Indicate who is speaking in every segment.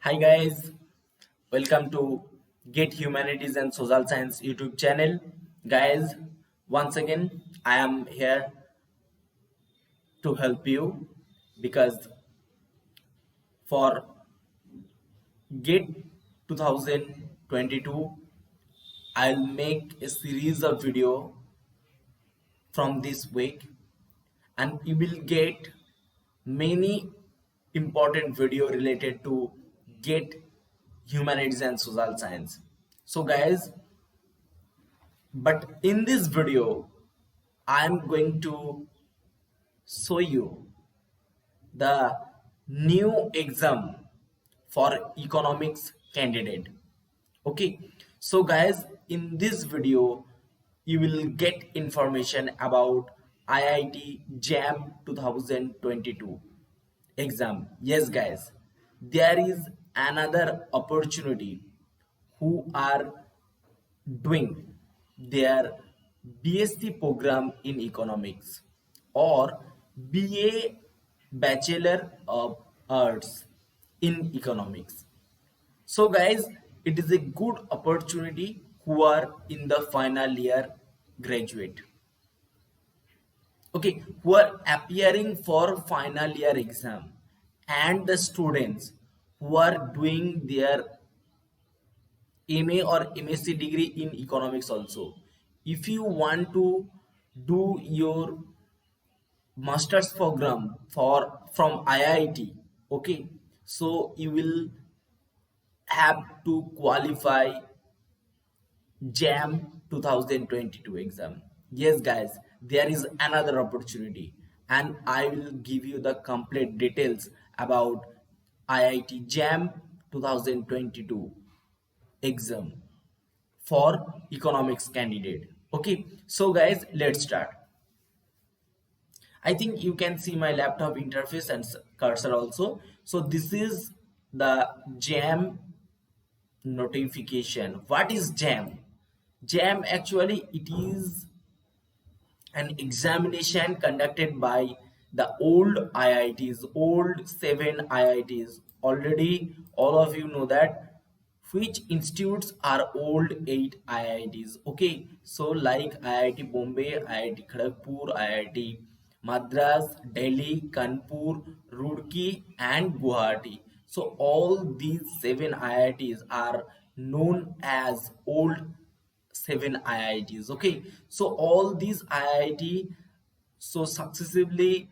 Speaker 1: Hi guys, welcome to Get Humanities and Social Science YouTube channel. Guys, once again I am here to help you because for Get 2022 I'll make a series of video from this week and you will get many important video related to Get Humanities and Social Science. So guys, but in this video I'm going to show you the new exam for economics candidate. Okay, so guys, in this video you will get information about IIT JAM 2022 exam. Yes guys, there is another opportunity who are doing their BSc program in economics or BA Bachelor of Arts in economics. So guys, it is a good opportunity who are in the final year graduate. Okay, who are appearing for final year exam and the students who are doing their MA or MSc degree in economics also. If you want to do your master's program for from IIT, okay, so you will have to qualify JAM 2022 exam. Yes, guys, there is another opportunity, and I will give you the complete details about IIT JAM 2022 exam for economics candidate. Okay, so guys, let's start. I think you can see my laptop interface and cursor also. So this is the JAM notification. What is JAM? JAM actually it is an examination conducted by the old IITs, old seven IITs. Already all of you know that which institutes are old eight IITs. Okay, so like IIT Bombay, IIT Kharagpur, IIT Madras, Delhi, Kanpur, Roorkee, and Guwahati. So all these seven IITs are known as old seven IITs. Okay, so all these IIT so successively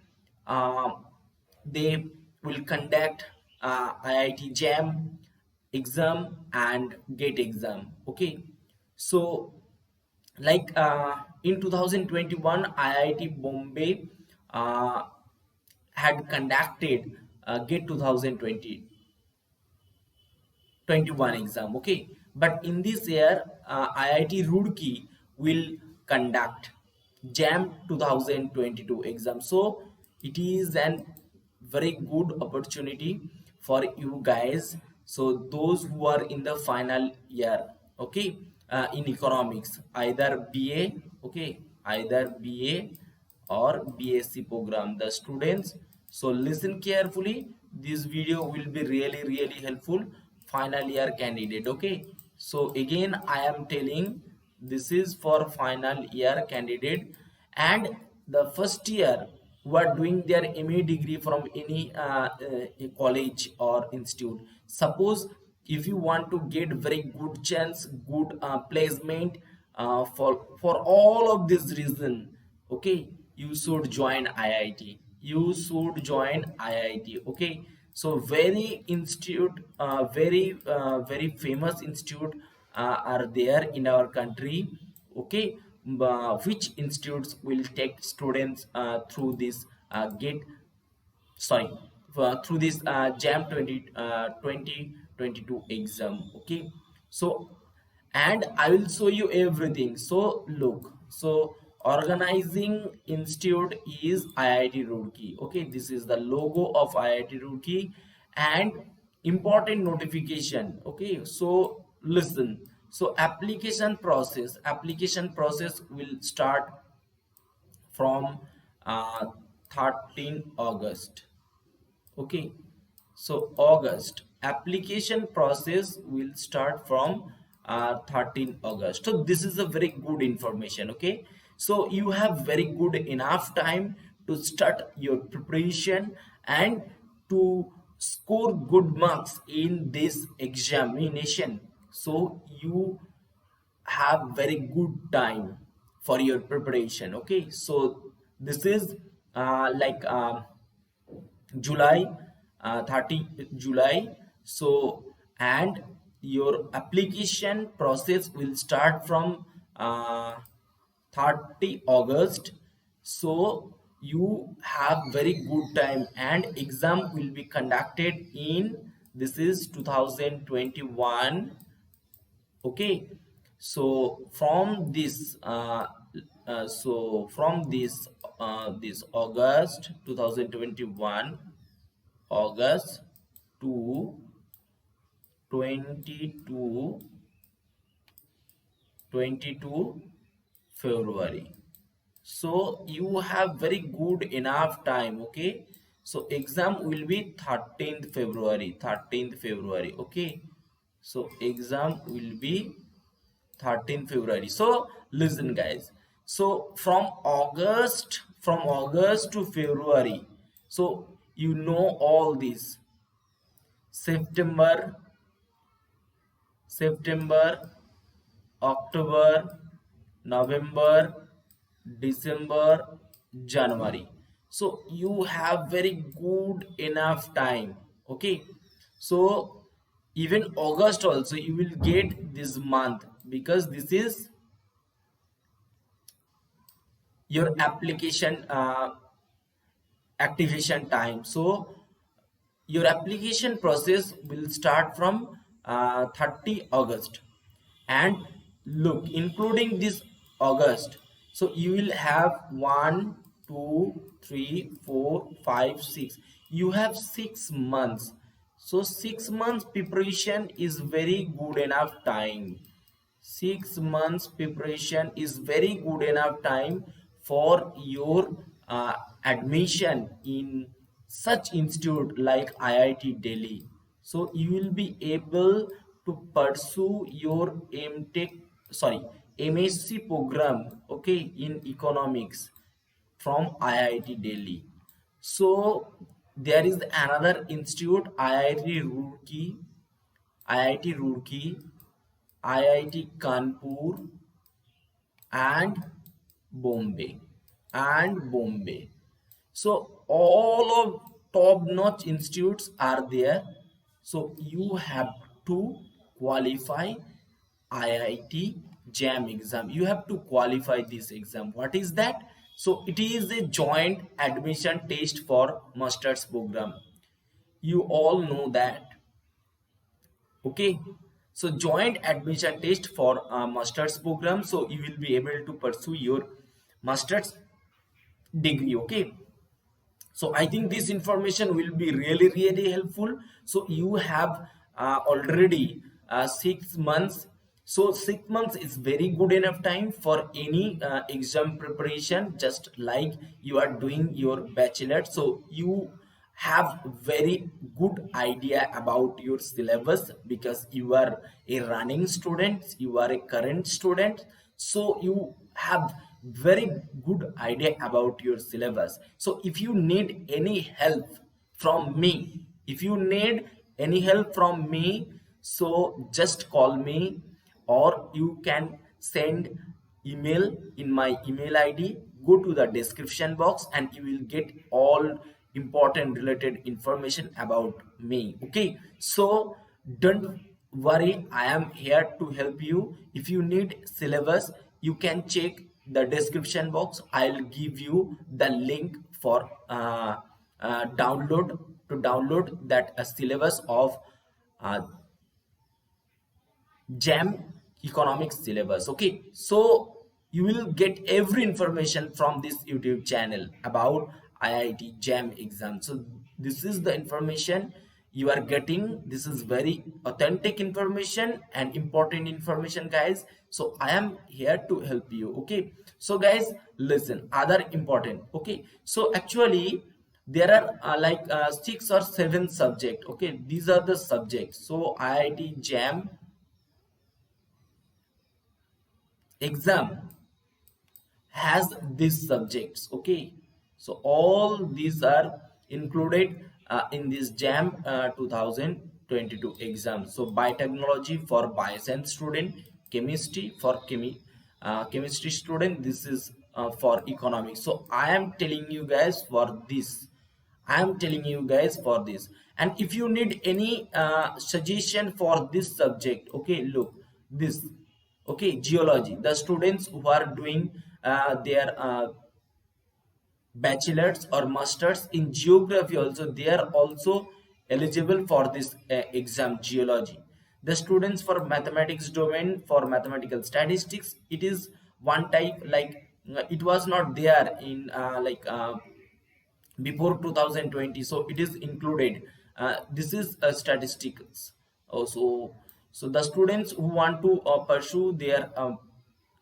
Speaker 1: they will conduct IIT JAM exam and GATE exam. Okay, so like in 2021 IIT Bombay uh, had conducted GATE 2020 21 exam. Okay, but in this year IIT Roorkee will conduct JAM 2022 exam. So it is an very good opportunity for you guys, so those who are in the final year, okay, in economics, either BA, okay, either BA or BSc program, the students. So listen carefully, this video will be really helpful final year candidate. Okay, so again I am telling, this is for final year candidate and the first year who are doing their MA degree from any college or institute. Suppose if you want to get very good chance, good placement for all of this reason, okay, you should join IIT. You should join IIT. Okay, so very institute, very famous institute are there in our country. Okay, which institutes will take students through this get sorry through this JAM 2022 exam. Okay, so and I will show you everything. So look, so organizing institute is IIT Roorkee. Okay, this is the logo of IIT Roorkee and important notification. Okay, so listen, so application process will start from uh, 13 August. Okay, So August application process will start from 13 August. So this is a very good information. Okay, so you have very good enough time to start your preparation and to score good marks in this examination. So you have very good time for your preparation. Okay, so this is like July, 30 July. So, and your application process will start from 30 August. So, you have very good time, and exam will be conducted in, this is 2021. Okay, so from this this August 2021, August to 22 22 February. So you have very good enough time. Okay, so exam will be 13th February, 13th February. Okay, so exam will be 13th February. So listen guys, so from August to February, so you know all this. September, September, October, November, December, January. So you have very good enough time. Okay. So even August also you will get this month, because this is your application activation time. So your application process will start from 30 August, and look, including this August, so you will have 1 2 3 4 5 6, you have 6 months. So 6 months preparation is very good enough time. 6 months preparation is very good enough time for your admission in such institute like IIT Delhi. So you will be able to pursue your MTech, sorry, MSc program, okay, in economics from IIT Delhi. So there is another institute, IIT Roorkee, IIT Roorkee, IIT Kanpur, and Bombay, and Bombay. So all of top-notch institutes are there. So you have to qualify IIT JAM exam. You have to qualify this exam. What is that? So it is a joint admission test for master's program. You all know that. Okay, so joint admission test for a master's program, so you will be able to pursue your master's degree. Okay, so I think this information will be really helpful. So you have already 6 months. So 6 months is very good enough time for any exam preparation, just like you are doing your bachelor. So you have very good idea about your syllabus, because you are a running student, you are a current student, so you have very good idea about your syllabus. So if you need any help from me, if you need any help from me, so just call me, or you can send email in my email ID. Go to the description box and you will get all important related information about me. Okay, so don't worry, I am here to help you. If you need syllabus, you can check the description box. I'll give you the link for download, to download that syllabus of uh, JAM economics syllabus. Okay, so you will get every information from this YouTube channel about IIT JAM exam. So this is the information you are getting. This is very authentic information and important information, guys. So I am here to help you. Okay, so guys, listen, other important. Okay, so actually There are six or seven subject. Okay, these are the subjects. So IIT JAM exam has these subjects. Okay, so all these are included in this JAM 2022 exam. So biotechnology for bioscience student, chemistry for chemistry student, this is for economics. So I am telling you guys for this, I am telling you guys for this. And if you need any suggestion for this subject, okay, look this. Okay, geology. The students who are doing their bachelors or masters in geography also, they are also eligible for this exam, geology. The students for mathematics domain, for mathematical statistics, it is one type, like it was not there in before 2020, so it is included. This is statistics also. So the students who want to pursue their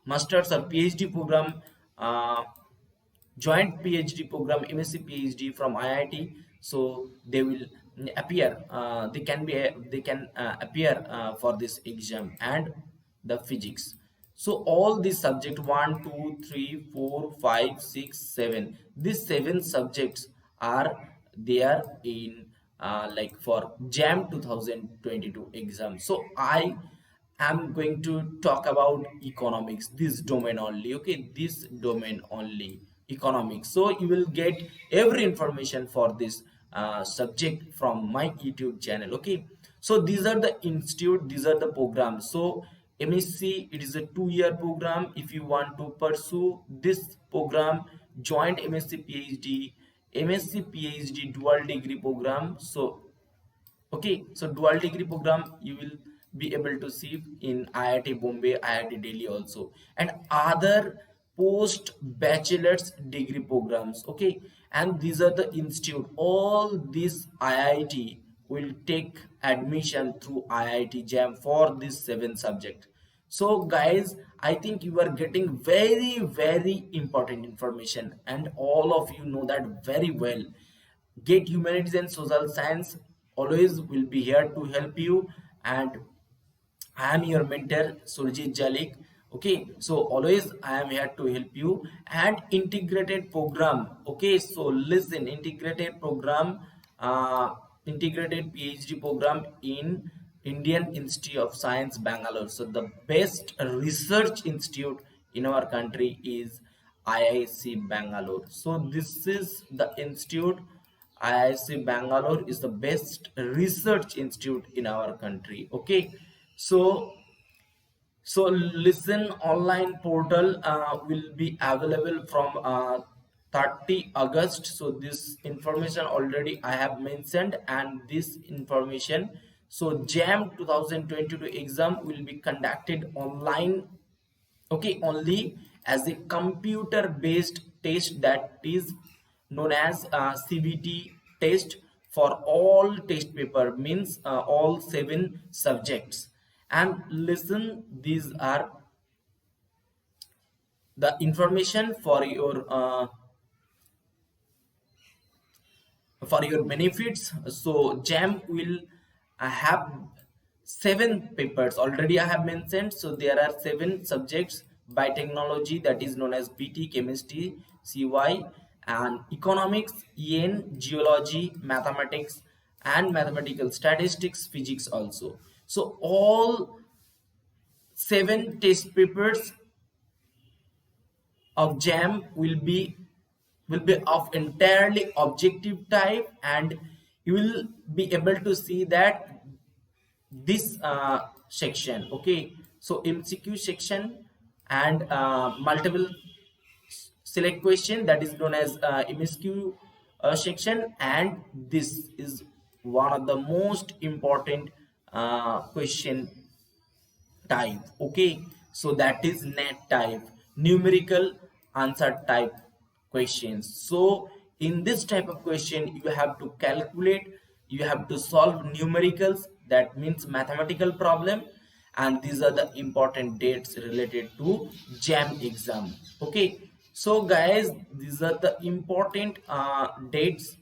Speaker 1: masters or PhD program, uh, joint PhD program, MSc PhD from IIT, so they will appear, they can appear for this exam. And the physics, so all these subject, 1 2 3 4 5 6 7, these seven subjects are there in like for JAM 2022 exam. So I'm going to talk about economics, this domain only. Okay, this domain only, economics. So you will get every information for this subject from my YouTube channel. Okay, so these are the institute, these are the programs. So MSc, it is a 2-year program. If you want to pursue this program, joint MSc PhD, MSc PhD dual degree program. So okay, so dual degree program you will be able to see in IIT Bombay, IIT Delhi also, and other post bachelor's degree programs. Okay, and these are the institute. All these IIT will take admission through IIT JAM for this 7 subject. So guys, I think you are getting very very important information, and all of you know that very well. Get humanities and social science always will be here to help you. And I am your mentor, Surjit Jalik. Okay, so always I am here to help you. And integrated program, okay, so listen, integrated program, integrated PhD program in Indian Institute of Science, Bangalore. So the best research institute in our country is IIC Bangalore. So this is the institute. IIC Bangalore is the best research institute in our country. Okay, so listen, online portal will be available from 30 August. So this information already I have mentioned, and this information, so JAM 2022 exam will be conducted online. Okay, only as a computer based test, that is known as CBT test, for all test paper, means all 7 subjects. And listen, these are the information for your benefits. So JAM will have 7 papers already I have mentioned. So there are 7 subjects: biotechnology, that is known as BT, chemistry CY, and economics EN, geology, mathematics and mathematical statistics, physics also. So all 7 test papers of JAM will be of entirely objective type, and you will be able to see that this section. Okay, so MCQ section and multiple select question, that is known as MSQ section, and this is one of the most important question type. Okay, so that is net type, numerical answer type questions. So in this type of question, you have to calculate, you have to solve numericals, that means mathematical problem. And these are the important dates related to JAM exam. Okay, so guys, these are the important dates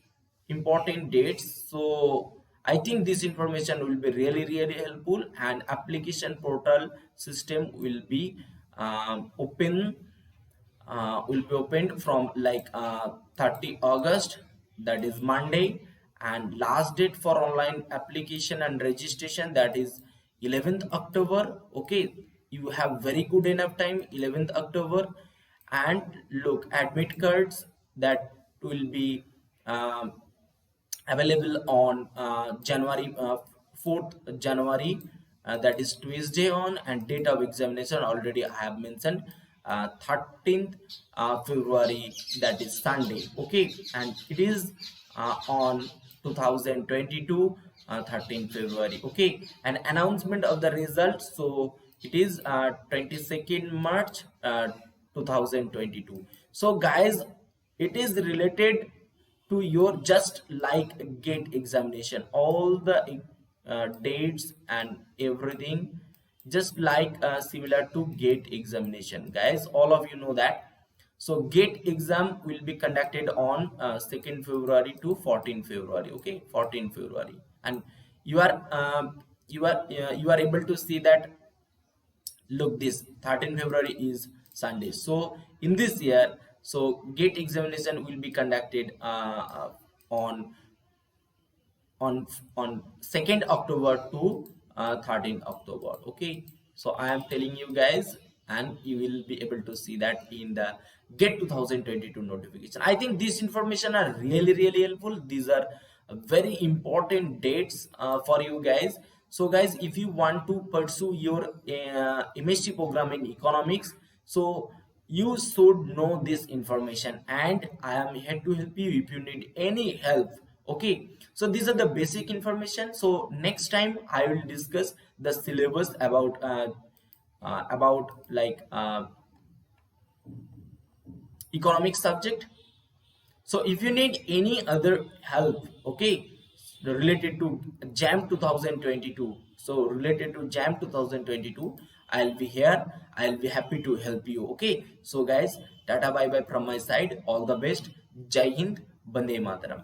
Speaker 1: important dates. So I think this information will be really helpful, and application portal system will be opened from like 30 August, that is Monday, and last date for online application and registration, that is 11th October. Okay, you have very good enough time, 11th October. And look, admit cards that will be um, available on January 4th January, that is Tuesday on, and date of examination already I have mentioned, 13th February, that is Sunday. Okay, and it is on 2022, 13th February. Okay, an announcement of the results, so it is 22nd March 2022. So guys, it is related to your just like gate examination, all the dates and everything, just like similar to gate examination, guys, all of you know that. So gate exam will be conducted on 2nd February to 14th February. Okay, 14th February. And you are able to see that, look, this 13th February is Sunday. So in this year, so gate examination will be conducted on on on 2nd October to 13th October. Okay, so I am telling you guys, and you will be able to see that in the get 2022 notification. I think this information are really helpful. These are very important dates for you guys. So guys, if you want to pursue your MSc program in economics, so you should know this information, and I am here to help you if you need any help. Okay, so these are the basic information. So next time I will discuss the syllabus about like economic subject. So if you need any other help, okay, related to JAM 2022, so related to JAM 2022, I'll be here. I'll be happy to help you. Okay, so guys, tata bye bye from my side. All the best. Jai Hind, Bande Mataram.